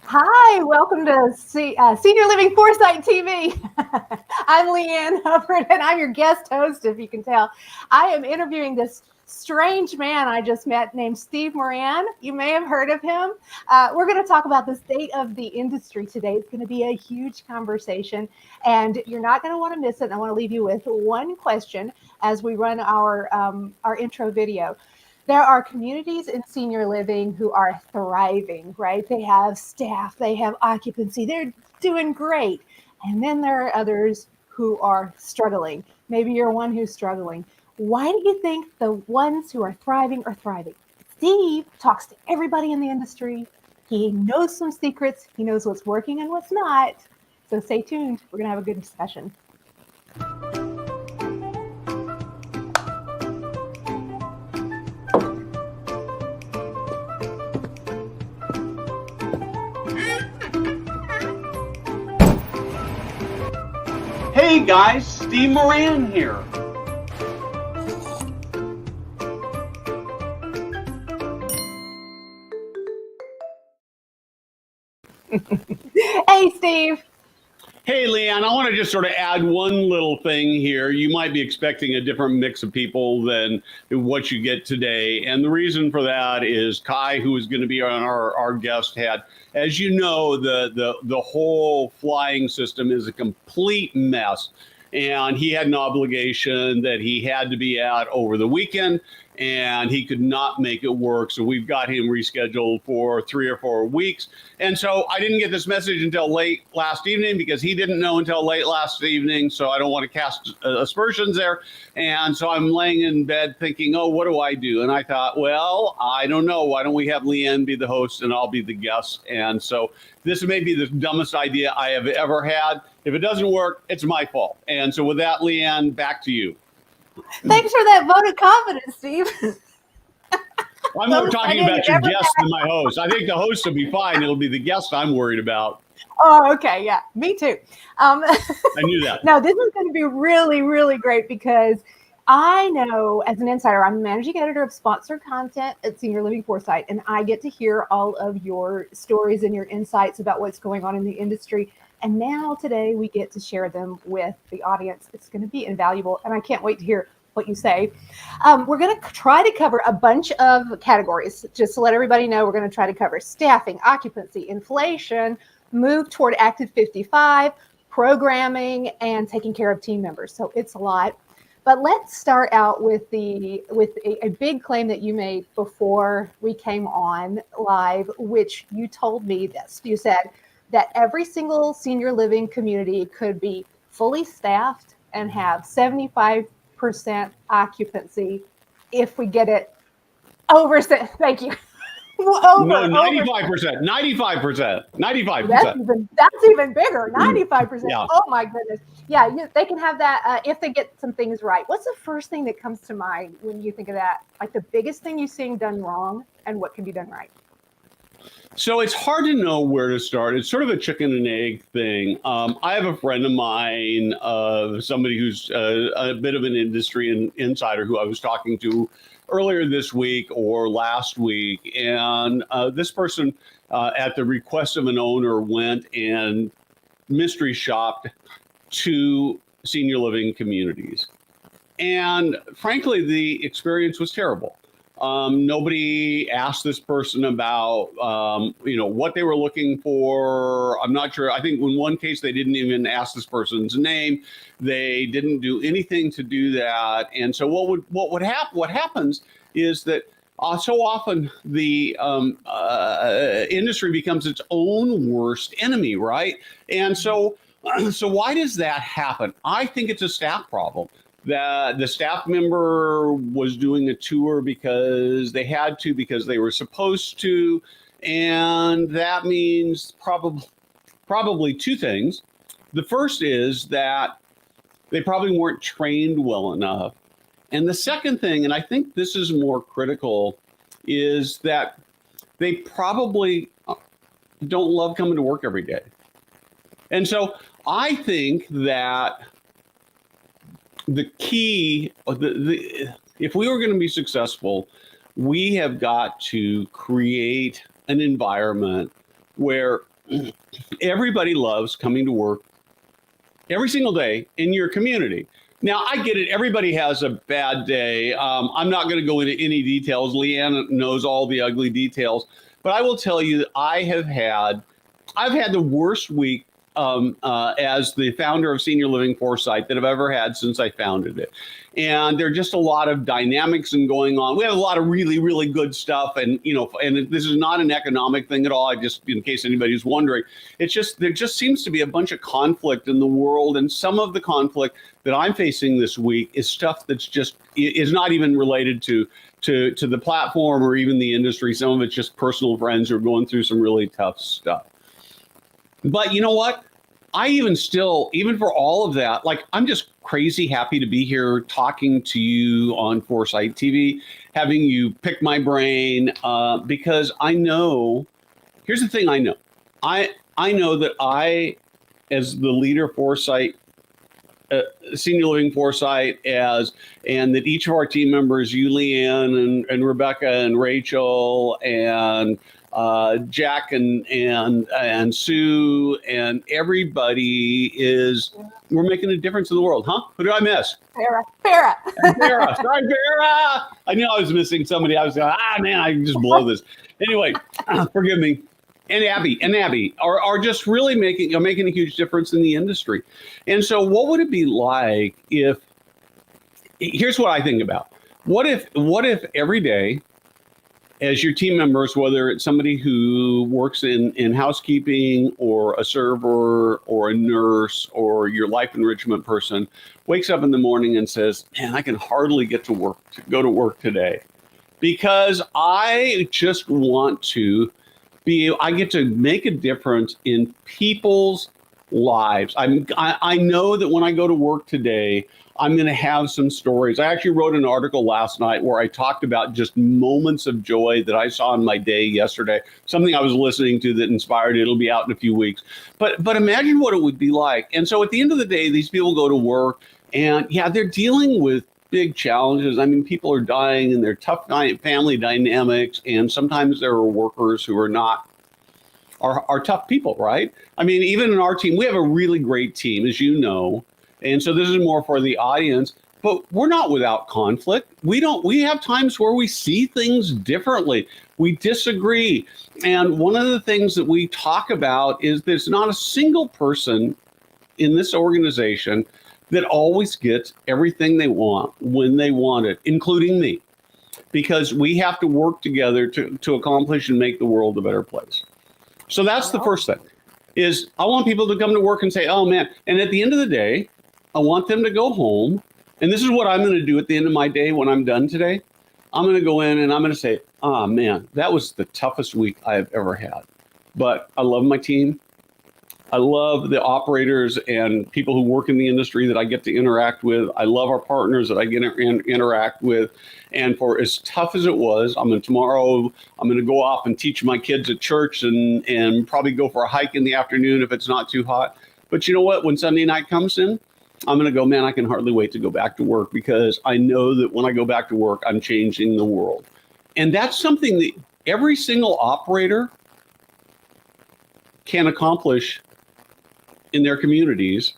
Hi, welcome to Senior Living Foresight TV. I'm Leanne Hubbard, and I'm your guest host, if you can tell. I am interviewing this strange man I just met named Steve Moran. You may have heard of him. We're going to talk about the state of the industry today. It's going to be a huge conversation, and you're not going to want to miss it. And I want to leave you with one question as we run our intro video. There are communities in senior living who are thriving, right? They have staff, they have occupancy, they're doing great. And then there are others who are struggling. Maybe you're one who's struggling. Why do you think the ones who are thriving are thriving? Steve talks to everybody in the industry. He knows some secrets, he knows what's working and what's not. So stay tuned. We're going to have a good discussion. Hey guys, Steve Moran here. Hey, Steve. Hey Leanne, I want to just sort of add one little thing here. You might be expecting a different mix of people than what you get today. And the reason for that is Kai, who is going to be on our guest, had, as you know, the whole flying system is a complete mess. And he had an obligation that he had to be at over the weekend, and he could not make it work. So we've got him rescheduled for 3 or 4 weeks. And so I didn't get this message until late last evening because he didn't know until late last evening. So I don't want to cast aspersions there. And so I'm laying in bed thinking, oh, what do I do? And I thought, well, I don't know. Why don't we have Leanne be the host and I'll be the guest? And so this may be the dumbest idea I have ever had. If it doesn't work, it's my fault. And so with that, Leanne, back to you. Thanks for that vote of confidence, Steve. I'm more talking about your guest than my host. I think the host will be fine. It'll be the guest I'm worried about. Oh, okay. Yeah, me too. I knew that. No, this is going to be really, really great because I know as an insider, I'm the managing editor of sponsored content at Senior Living Foresight, and I get to hear all of your stories and your insights about what's going on in the industry. And now today we get to share them with the audience. It's going to be invaluable, and I can't wait to hear what you say. We're going to try to cover a bunch of categories. Just to let everybody know, we're going to try to cover staffing, occupancy, inflation, move toward active 55, programming, and taking care of team members. So it's a lot. But let's start out with a big claim that you made before we came on live, which you told me this. You said that every single senior living community could be fully staffed and have 75% occupancy if we get it over. Thank you. Over, no, 95%, 95%, 95%. That's even bigger, 95%. Yeah. Oh my goodness. Yeah, they can have that if they get some things right. What's the first thing that comes to mind when you think of that? Like the biggest thing you're seeing done wrong and what can be done right? So it's hard to know where to start. It's sort of a chicken and egg thing. I have a friend of mine, somebody who's a bit of an industry insider who I was talking to earlier this week or last week. And this person, at the request of an owner, went and mystery shopped to senior living communities. And frankly, the experience was terrible. Nobody asked this person about, what they were looking for. I'm not sure. I think in one case, they didn't even ask this person's name. They didn't do anything to do that. And so what happens is that so often the industry becomes its own worst enemy, right? And so why does that happen? I think it's a staff problem. That the staff member was doing a tour because they had to, because they were supposed to. And that means probably two things. The first is that they probably weren't trained well enough. And the second thing, and I think this is more critical, is that they probably don't love coming to work every day. And so I think that the key, if we were going to be successful, we have got to create an environment where everybody loves coming to work every single day in your community. Now, I get it. Everybody has a bad day. I'm not going to go into any details. Leanne knows all the ugly details. But I will tell you that I've had the worst week as the founder of Senior Living Foresight that I've ever had since I founded it. And there are just a lot of dynamics and going on. We have a lot of really, really good stuff. And, and this is not an economic thing at all. I just, in case anybody's wondering, it's just, there just seems to be a bunch of conflict in the world. And some of the conflict that I'm facing this week is stuff that's just, is not even related to the platform or even the industry. Some of it's just personal friends who are going through some really tough stuff. But you know what? I even for all of that, like, I'm just crazy happy to be here talking to you on Foresight TV, having you pick my brain, because I know, here's the thing I know. I know that I, as the leader of Foresight, Senior Living Foresight, and that each of our team members, you, Leanne, and Rebecca, and Rachel, and Jack, and Sue, and everybody we're making a difference in the world, huh? Who did I miss? Farrah. Farrah. Sorry, Farrah. I knew I was missing somebody. I was going, man, I can just blow this. Anyway, forgive me. And Abby are just really making a huge difference in the industry. And so what would it be like if, here's what I think about. What if every day, as your team members, whether it's somebody who works in housekeeping or a server or a nurse or your life enrichment person, wakes up in the morning and says, man, I can hardly go to work today because I just want to I get to make a difference in people's lives. I know that when I go to work today, I'm going to have some stories. I actually wrote an article last night where I talked about just moments of joy that I saw in my day yesterday, something I was listening to that inspired it. It'll be out in a few weeks. But imagine what it would be like. And so at the end of the day, these people go to work and they're dealing with big challenges. I mean, people are dying and they're tough family dynamics. And sometimes there are workers who are tough people, right? I mean, even in our team, we have a really great team, as you know. And so this is more for the audience, but we're not without conflict. We have times where we see things differently. We disagree. And one of the things that we talk about is there's not a single person in this organization that always gets everything they want when they want it, including me, because we have to work together to accomplish and make the world a better place. So that's the first thing, is I want people to come to work and say, oh man, and at the end of the day, I want them to go home. And this is what I'm going to do at the end of my day when I'm done today. I'm going to go in and I'm going to say, oh man, that was the toughest week I have ever had. But I love my team. I love the operators and people who work in the industry that I get to interact with. I love our partners that I get to interact with. And for as tough as it was, tomorrow I'm going to go off and teach my kids at church and probably go for a hike in the afternoon if it's not too hot. But you know what? When Sunday night comes in, I'm going to go, man, I can hardly wait to go back to work because I know that when I go back to work, I'm changing the world. And that's something that every single operator can accomplish in their communities.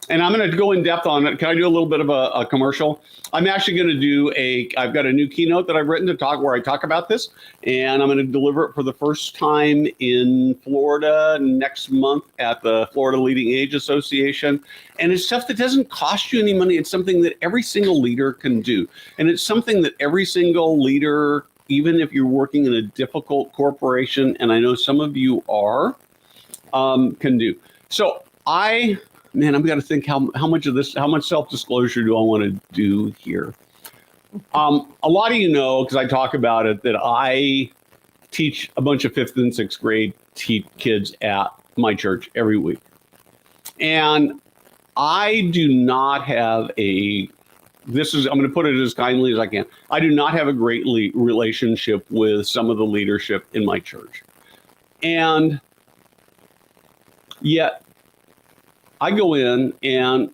And I'm going to go in depth on it. Can I do a little bit of a commercial? I'm actually going to do I've got a new keynote that I've written where I talk about this, and I'm going to deliver it for the first time in Florida next month at the Florida Leading Age Association. And it's stuff that doesn't cost you any money. It's something that every single leader can do. And it's something that every single leader, even if you're working in a difficult corporation, and I know some of you are, can do. So I've got to think how much self-disclosure do I want to do here? A lot of you know, because I talk about it, that I teach a bunch of 5th and 6th grade kids at my church every week. And I do not have I'm going to put it as kindly as I can. I do not have a great relationship with some of the leadership in my church. And yet I go in and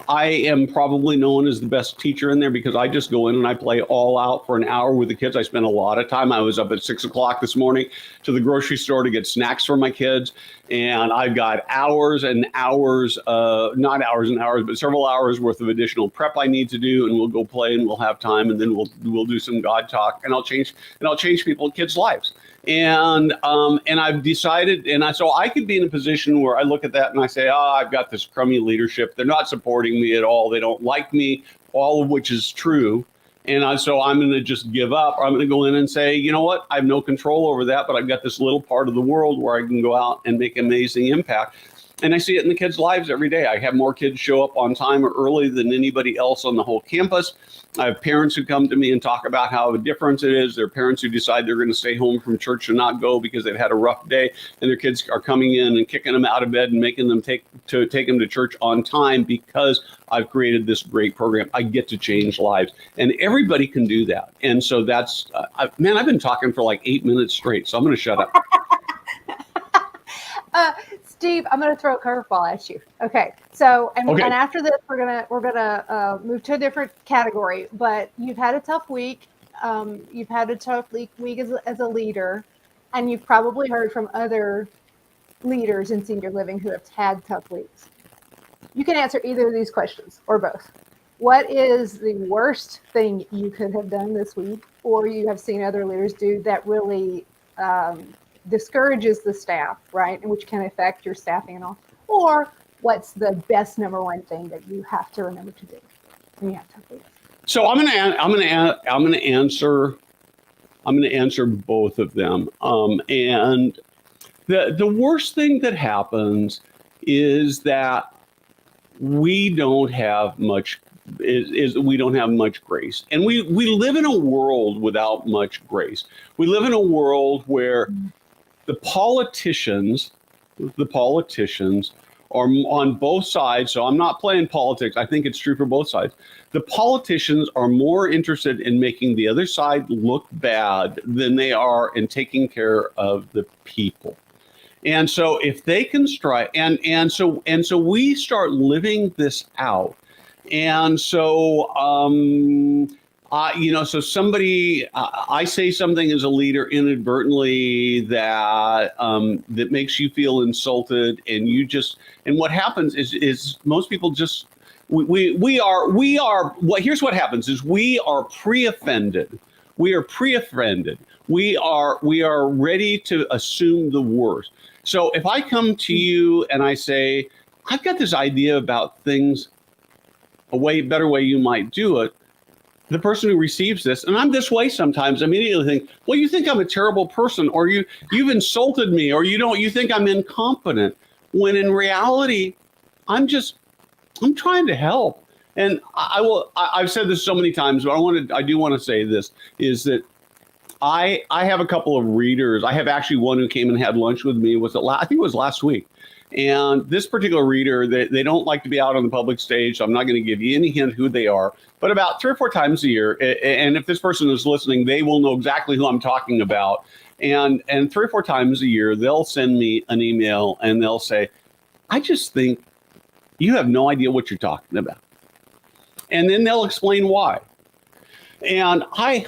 I am probably known as the best teacher in there because I just go in and I play all out for an hour with the kids. I spend a lot of time. I was up at 6 o'clock this morning to the grocery store to get snacks for my kids. And I've got hours and hours, not hours and hours, but several hours worth of additional prep I need to do. And we'll go play and we'll have time, and then we'll do some God talk, and I'll change people, kids' lives. And I've decided, so I could be in a position where I look at that and I say, I've got this crummy leadership. They're not supporting me at all. They don't like me, all of which is true. And so I'm going to just give up. Or I'm going to go in and say, you know what? I have no control over that, but I've got this little part of the world where I can go out and make amazing impact. And I see it in the kids' lives every day. I have more kids show up on time or early than anybody else on the whole campus. I have parents who come to me and talk about how a difference it is. There are parents who decide they're going to stay home from church and not go because they've had a rough day, and their kids are coming in and kicking them out of bed and making them take them to church on time because I've created this great program. I get to change lives, and everybody can do that. And so that's, I've been talking for like 8 minutes straight, so I'm going to shut up. Steve, I'm going to throw a curveball at you. Okay. So, and after this, we're gonna move to a different category. But you've had a tough week. You've had a tough week as a leader, and you've probably heard from other leaders in senior living who have had tough weeks. You can answer either of these questions or both. What is the worst thing you could have done this week, or you have seen other leaders do that really discourages the staff, right, and which can affect your staffing and all? Or what's the best number one thing that you have to remember to do when you have tough weeks? So I'm going to answer both of them. And the worst thing that happens is that we don't have much grace, and we live in a world without much grace. We live in a world where the politicians are on both sides. So I'm not playing politics. I think it's true for both sides. The politicians are more interested in making the other side look bad than they are in taking care of the people. And so if they can strike, and so we start living this out. And so, so somebody, I say something as a leader inadvertently that makes you feel insulted, and what happens is most people just, here's what happens is we are pre-offended. We are pre-offended. We are ready to assume the worst. So if I come to you and I say, I've got this idea about things, a better way you might do it, the person who receives this, and I'm this way sometimes, immediately think, well, you think I'm a terrible person, or you've insulted me, or you think I'm incompetent, when in reality, I'm trying to help. And I've said this so many times, but I do want to say this, is that I have a couple of readers. I have actually one who came and had lunch with me, I think it was last week. And this particular reader, they don't like to be out on the public stage, so I'm not going to give you any hint who they are. But about 3 or 4 times a year, and if this person is listening, they will know exactly who I'm talking about. And 3 or 4 times a year, they'll send me an email and they'll say, I just think you have no idea what you're talking about. And then they'll explain why. And I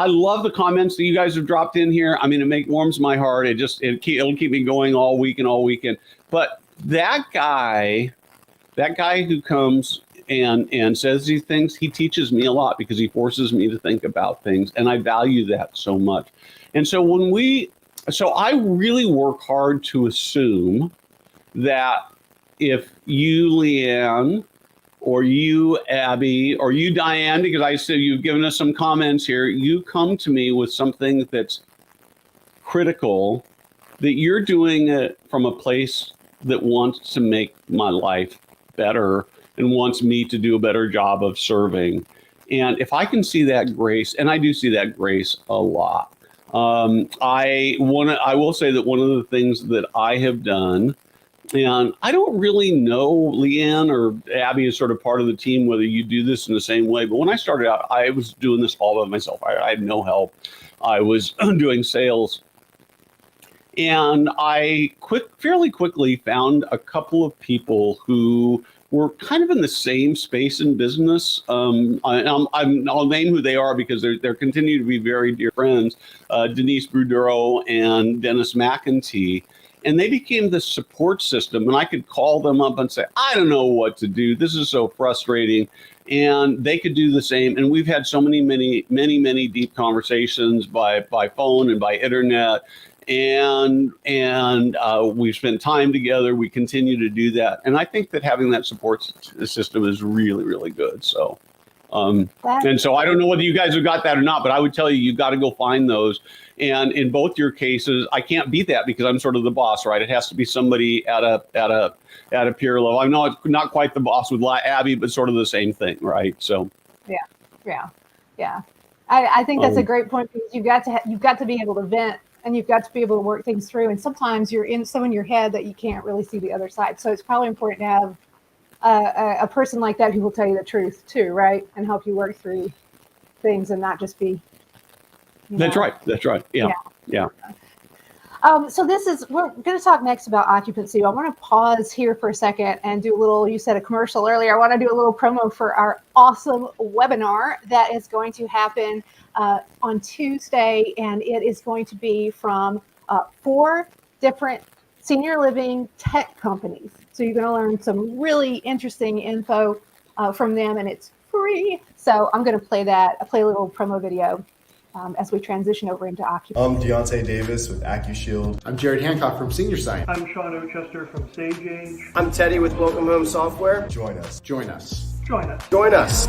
love the comments that you guys have dropped in here. I mean, it warms my heart. It'll keep me going all week and all weekend. But that guy who comes and says these things, he teaches me a lot because he forces me to think about things, and I value that so much. And so I really work hard to assume that if you, Leanne, or you, Abby, or you, Diane, because I said you've given us some comments here, you come to me with something that's critical, that you're doing it from a place that wants to make my life better and wants me to do a better job of serving. And if I can see that grace, and I do see that grace a lot, I will say that one of the things that I have done, and I don't really know, Leanne or Abby is sort of part of the team, whether you do this in the same way. But when I started out, I was doing this all by myself. I had no help. I was doing sales. And I fairly quickly found a couple of people who were kind of in the same space in business. I'll name who they are because they're continue to be very dear friends, Denise Brudero and Dennis McEntee. And they became this support system, and I could call them up and say, I don't know what to do. This is so frustrating. And they could do the same. And we've had so many deep conversations by phone and by internet. And we've spent time together. We continue to do that. And I think that having that support system is really, really good. So, and so I don't know whether you guys have got that or not, but I would tell you, you've got to go find those. And in both your cases, I can't beat that because I'm sort of the boss, right? It has to be somebody at a peer level. I'm not quite the boss with Abby, but sort of the same thing, right? So yeah. I think that's a great point because you've got to be able to vent and you've got to be able to work things through. And sometimes you're in your head that you can't really see the other side. So it's probably important to have a person like that who will tell you the truth too, right? And help you work through things and not just be. That's right. Yeah. So we're going to talk next about occupancy. I want to pause here for a second and do a little, you said a commercial earlier. I want to do a little promo for our awesome webinar that is going to happen on Tuesday. And it is going to be from 4 different senior living tech companies. So you're going to learn some really interesting info from them, and it's free. So I'm going to play a little promo video as we transition over into occupancy. I'm Deontay Davis with AccuShield. I'm Jared Hancock from Senior Science. I'm Sean Ochester from Sage Age. I'm Teddy with Welcome Home Software. Join us. Join us. Join us. Join us.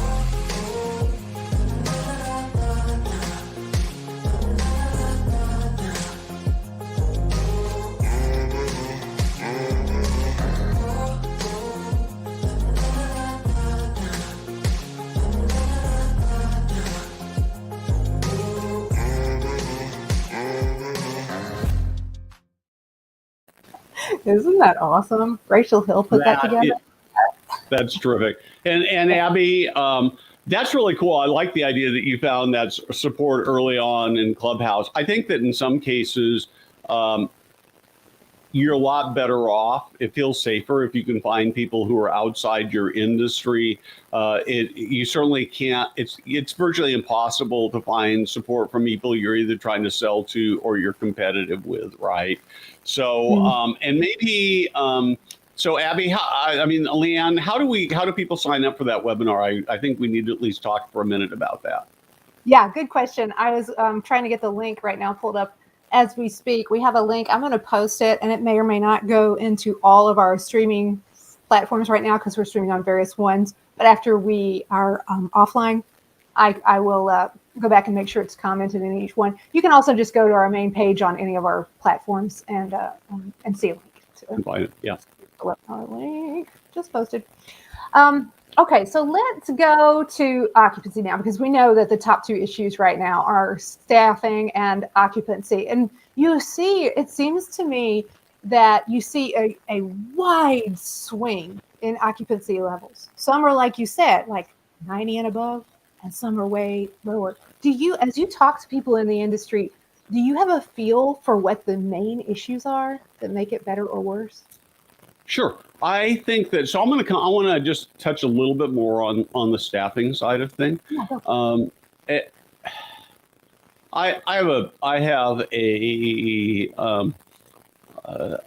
Isn't that awesome? Rachel Hill put that together. That's terrific. And Abby, that's really cool. I like the idea that you found that support early on in Clubhouse. I think that in some cases, you're a lot better off. It feels safer if you can find people who are outside your industry. You certainly can't. It's virtually impossible to find support from people you're either trying to sell to or you're competitive with, right? So, and maybe. So Abby, Leanne, how do people sign up for that webinar? I think we need to at least talk for a minute about that. Yeah, good question. I was trying to get the link right now pulled up as we speak. We have a link. I'm going to post it, and it may or may not go into all of our streaming platforms right now because we're streaming on various ones. But after we are offline, I will go back and make sure it's commented in each one. You can also just go to our main page on any of our platforms and see a link. Yeah. Link just posted. Okay, so let's go to occupancy now because we know that the top 2 issues right now are staffing and occupancy. And it seems to me that you see a wide swing in occupancy levels. Some are, like you said, like 90 and above, and some are way lower. As you talk to people in the industry, do you have a feel for what the main issues are that make it better or worse? Sure. I think that, so I want to just touch a little bit more on the staffing side of things. I have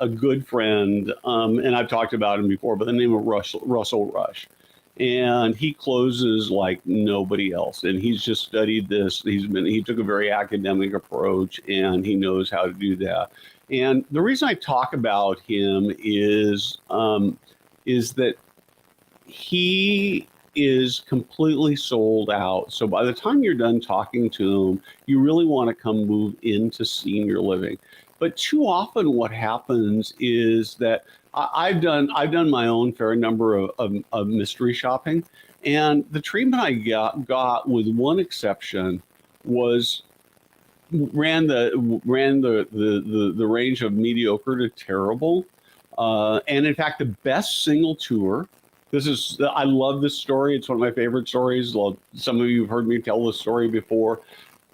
a good friend, and I've talked about him before, by the name of Russell Rush. And he closes like nobody else. And he's just studied this. He took a very academic approach, and he knows how to do that. And the reason I talk about him is that he is completely sold out. So by the time you're done talking to him, you really want to come move into senior living. But too often what happens is that I've done my own fair number of mystery shopping, and the treatment I got with one exception was ran the range of mediocre to terrible, and in fact the best single tour. I love this story. It's one of my favorite stories. Some of you have heard me tell this story before.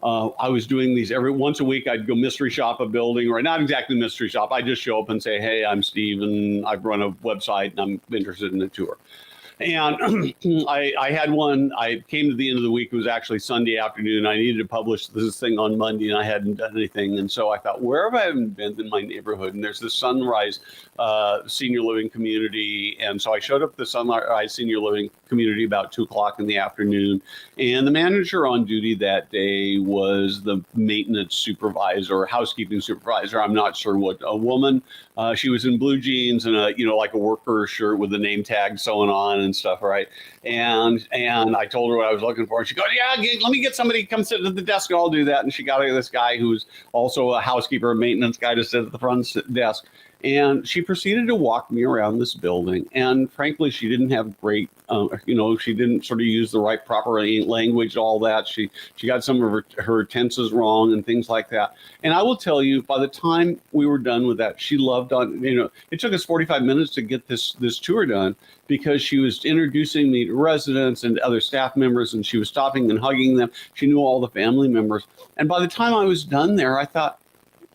I was doing these once a week. I'd go mystery shop a building, or not exactly mystery shop. I just show up and say, "Hey, I'm Steve, and I run a website, and I'm interested in a tour." And I had one. I came to the end of the week. It was actually Sunday afternoon. I needed to publish this thing on Monday, and I hadn't done anything. And so I thought, where have I been in my neighborhood? And there's the Sunrise Senior Living Community. And so I showed up at the Sunrise Senior Living Community about 2:00 in the afternoon. And the manager on duty that day was the maintenance supervisor, housekeeping supervisor. I'm not sure what, a woman. She was in blue jeans and like a worker shirt with the name tag sewn on and stuff, right? And I told her what I was looking for. And she goes, yeah, let me get somebody to come sit at the desk and I'll do that. And she got this guy who's also a housekeeper, a maintenance guy, to sit at the front desk. And she proceeded to walk me around this building. And frankly, she didn't have great, she didn't sort of use the right proper language, all that. She got some of her tenses wrong and things like that. And I will tell you, by the time we were done with that, she loved on, it took us 45 minutes to get this tour done, because she was introducing me to residents and other staff members, and she was stopping and hugging them. She knew all the family members. And by the time I was done there, I thought,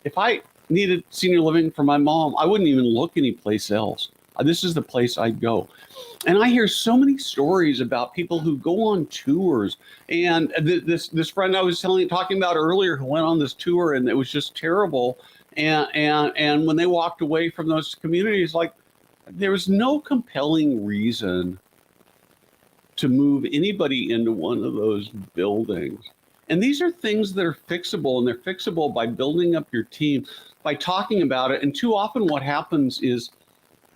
if I needed senior living for my mom, I wouldn't even look anyplace else. This is the place I'd go. And I hear so many stories about people who go on tours. And this friend I was talking about earlier, who went on this tour, and it was just terrible. And when they walked away from those communities, like, there was no compelling reason to move anybody into one of those buildings. And these are things that are fixable, and they're fixable by building up your team, by talking about it. And too often what happens is,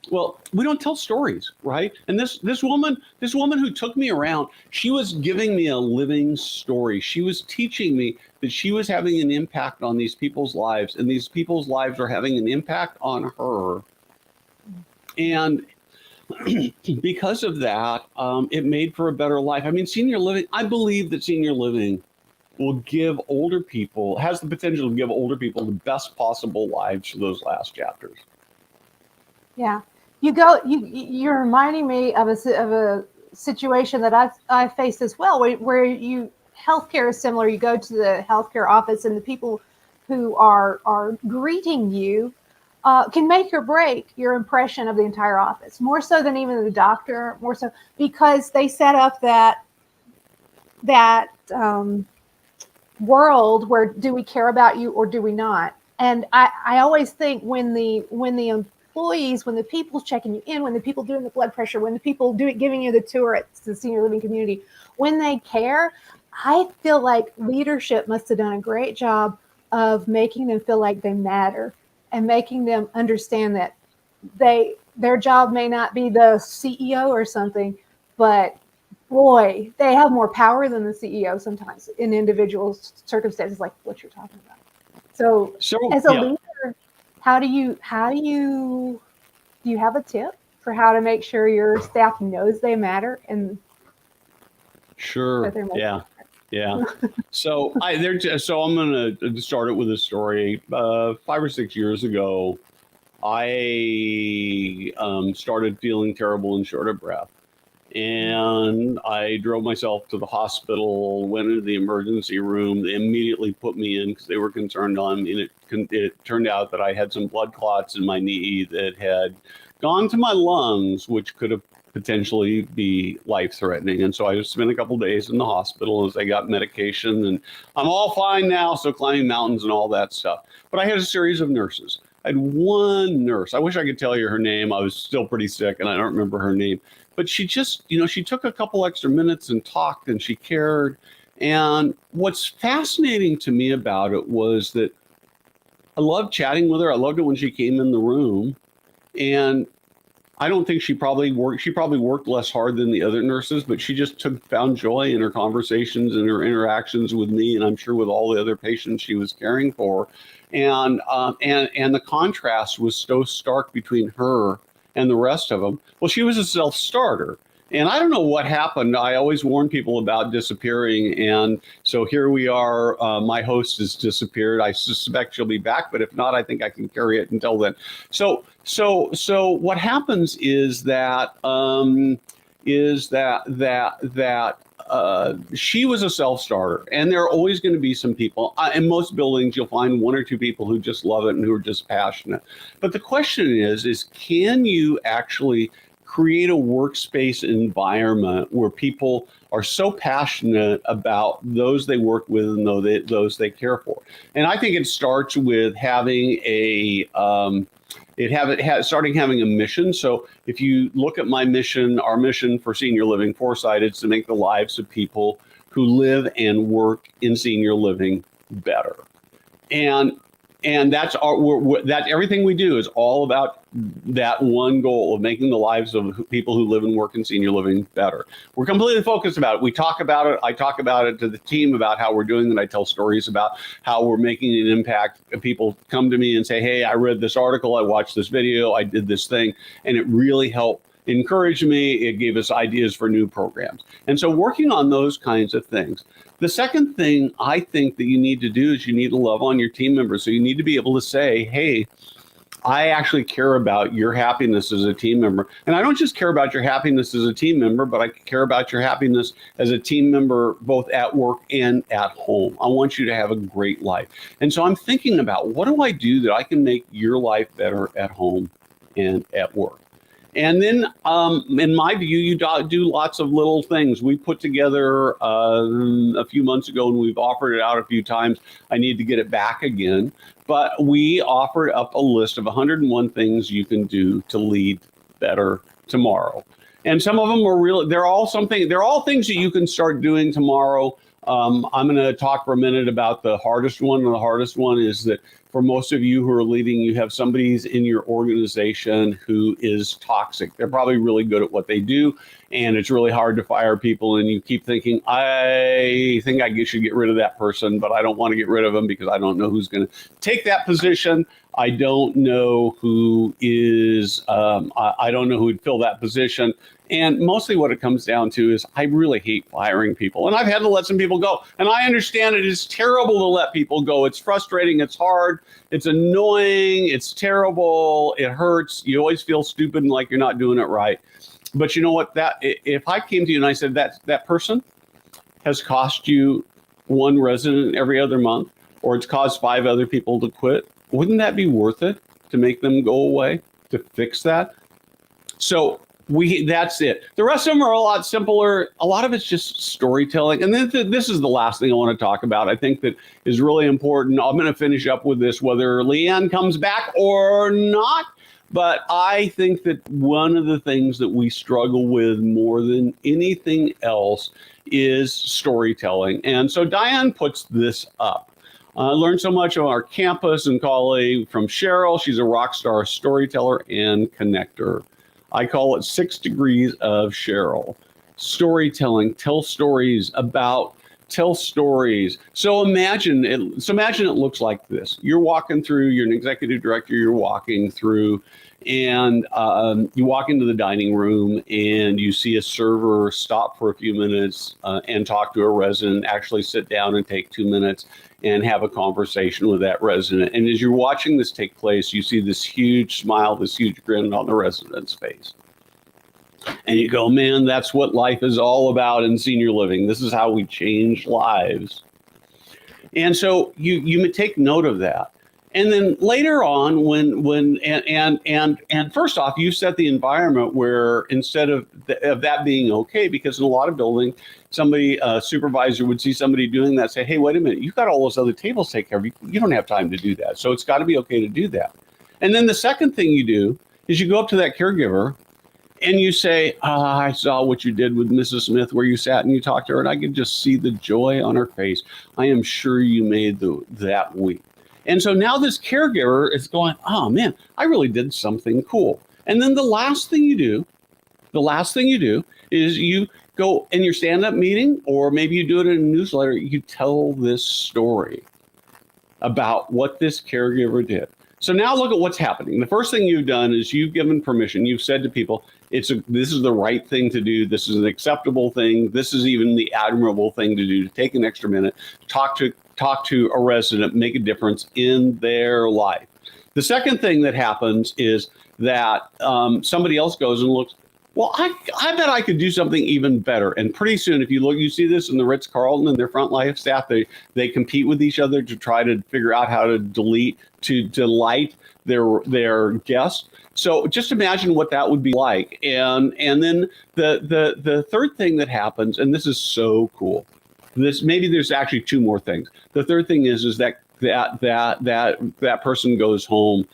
well, we don't tell stories, right? And this woman who took me around, she was giving me a living story. She was teaching me that she was having an impact on these people's lives, and these people's lives are having an impact on her. And because of that, it made for a better life. I mean, senior living, I believe that senior living will give older people, has the potential to give older people the best possible lives for those last chapters. Yeah. You're reminding me of a situation that I faced as well, where healthcare is similar. You go to the healthcare office, and the people who are greeting you can make or break your impression of the entire office, more so than even the doctor, more so because they set up that world where, do we care about you or do we not? And I always think when the employees, when the people checking you in, when the people doing the blood pressure, when the people giving you the tour at the senior living community, when they care, I feel like leadership must have done a great job of making them feel like they matter, and making them understand that their job may not be the CEO or something, but boy, they have more power than the CEO sometimes in individual circumstances like what you're talking about. So as a leader, do you have a tip for how to make sure your staff knows they matter? And sure, yeah. So I'm going to start it with a story. 5 or 6 years ago, I started feeling terrible and short of breath. And I drove myself to the hospital, went into the emergency room. They immediately put me in because they were concerned on me. And it turned out that I had some blood clots in my knee that had gone to my lungs, which could have potentially be life-threatening. And so I just spent a couple days in the hospital as I got medication, and I'm all fine now, so climbing mountains and all that stuff. But I had a series of nurses. I had one nurse. I wish I could tell you her name. I was still pretty sick, and I don't remember her name. But she just, she took a couple extra minutes and talked, and she cared. And what's fascinating to me about it was that I loved chatting with her. I loved it when she came in the room. And I don't think she probably worked less hard than the other nurses, but she just found joy in her conversations and her interactions with me, and I'm sure with all the other patients she was caring for. And the contrast was so stark between her and the rest of them. Well, she was a self-starter. And I don't know what happened. I always warn people about disappearing. And so here we are. My host has disappeared. I suspect she'll be back, but if not, I think I can carry it until then. So what happens is that she was a self-starter, and there are always going to be some people. In most buildings, you'll find one or two people who just love it and who are just passionate. But the question is can you actually create a workspace environment where people are so passionate about those they work with and those they care for. And I think it starts with having starting having a mission. So if you look at my mission, our mission for Senior Living Foresight, it's to make the lives of people who live and work in senior living better. And that's that everything we do is all about that one goal of making the lives of people who live and work in senior living better. We're completely focused about it. We talk about it. I talk about it to the team about how we're doing it. I tell stories about how we're making an impact. People come to me and say, hey, I read this article, I watched this video, I did this thing, and it really helped encourage me. It gave us ideas for new programs. And so working on those kinds of things. The second thing I think that you need to do is you need to love on your team members. So you need to be able to say, hey, I actually care about your happiness as a team member. And I don't just care about your happiness as a team member, but I care about your happiness as a team member, both at work and at home. I want you to have a great life. And so I'm thinking about, what do I do that I can make your life better at home and at work? And then, in my view, you do lots of little things. We put together a few months ago, and we've offered it out a few times. I need to get it back again. But we offered up a list of 101 things you can do to lead better tomorrow. And some of them are really, they're all things that you can start doing tomorrow. I'm going to talk for a minute about the hardest one. And the hardest one is that for most of you who are leading, you have somebody in your organization who is toxic. They're probably really good at what they do, and it's really hard to fire people. And you keep thinking, I think I should get rid of that person, but I don't want to get rid of them because I don't know who's going to take that position. I don't know who is, I don't know who would fill that position. And mostly what it comes down to is I really hate firing people. And I've had to let some people go. And I understand it is terrible to let people go. It's frustrating. It's hard. It's annoying. It's terrible. It hurts. You always feel stupid and like you're not doing it right. But you know what? If I came to you and I said that person has cost you one resident every other month, or it's caused 5 other people to quit, wouldn't that be worth it to make them go away, to fix that? So that's it. The rest of them are a lot simpler. A lot of it's just storytelling. And then this is the last thing I want to talk about. I think that is really important. I'm going to finish up with this, whether Leanne comes back or not. But I think that one of the things that we struggle with more than anything else is storytelling. And so Diane puts this up. I learned so much on our campus and colleague from Hsiao. She's a rock star storyteller and connector. I call it 6 degrees of Hsiao. Storytelling, tell stories. So imagine it looks like this. You're walking through, you're an executive director, you're walking through, and you walk into the dining room and you see a server stop for a few minutes and talk to a resident, actually sit down and take 2 minutes and have a conversation with that resident. And as you're watching this take place, you see this huge smile, this huge grin on the resident's face. And you go, man, that's what life is all about in senior living. This is how we change lives. And so you take note of that. And then later on, and first off, you set the environment where instead of that being okay, because in a lot of buildings, a supervisor would see somebody doing that, say, hey, wait a minute, you've got all those other tables to take care of. You don't have time to do that. So it's got to be okay to do that. And then the second thing you do is you go up to that caregiver and you say, I saw what you did with Mrs. Smith, where you sat and you talked to her, and I could just see the joy on her face. I am sure you made that week. And so now this caregiver is going, oh man, I really did something cool. And then the last thing you do is you go in your stand-up meeting, or maybe you do it in a newsletter, you tell this story about what this caregiver did. So now look at what's happening. The first thing you've done is you've given permission. You've said to people, this is the right thing to do. This is an acceptable thing. This is even the admirable thing to do, to take an extra minute, talk to a resident, make a difference in their life. The second thing that happens is that somebody else goes and looks, well, I bet I could do something even better. And pretty soon, if you look, you see this in the Ritz-Carlton and their front life staff, they compete with each other to try to figure out how to delete delight their guests. So just imagine what that would be like. And then the third thing that happens, and this is so cool. Maybe there's actually two more things. The third thing is that person goes home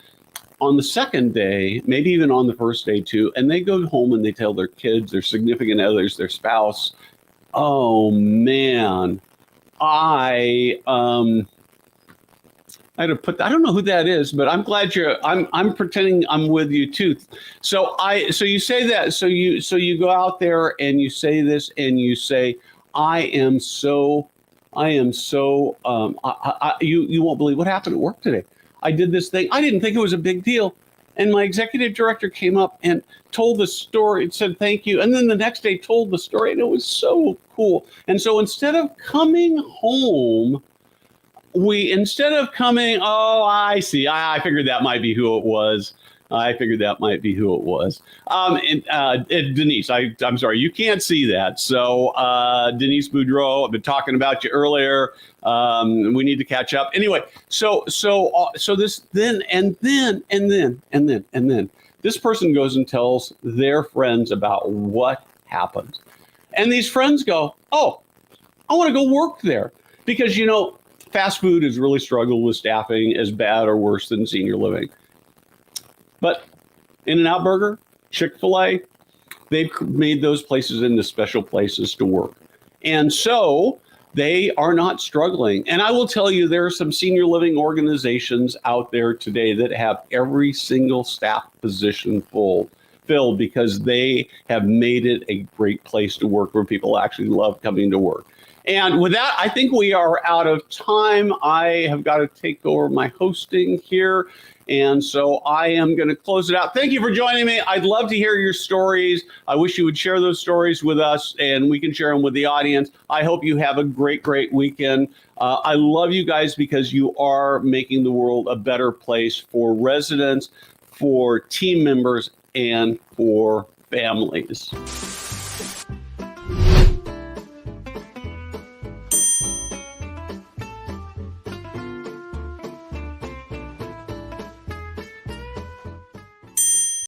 on the second day, maybe even on the first day too, and they go home and they tell their kids, their significant others, their spouse, "Oh man, I had to put. I don't know who that is, but I'm glad I'm pretending I'm with you too." So you say that. So you go out there and you say this and you say, you won't believe what happened at work today. I did this thing. I didn't think it was a big deal. And my executive director came up and told the story and said, "Thank you." And then the next day told the story, and it was so cool. And so instead of coming home, oh, I see. I figured that might be who it was. Denise, I'm sorry, you can't see that. So Denise Boudreau, I've been talking about you earlier. We need to catch up. Anyway, so this then this person goes and tells their friends about what happened. And these friends go, "Oh, I want to go work there." Because, fast food has really struggled with staffing as bad or worse than senior living. But In-N-Out Burger, Chick-fil-A, they've made those places into special places to work. And so they are not struggling. And I will tell you, there are some senior living organizations out there today that have every single staff position filled because they have made it a great place to work where people actually love coming to work. And with that, I think we are out of time. I have got to take over my hosting here. And so I am going to close it out. Thank you for joining me. I'd love to hear your stories. I wish you would share those stories with us and we can share them with the audience. I hope you have a great, great weekend. I love you guys because you are making the world a better place for residents, for team members, and for families.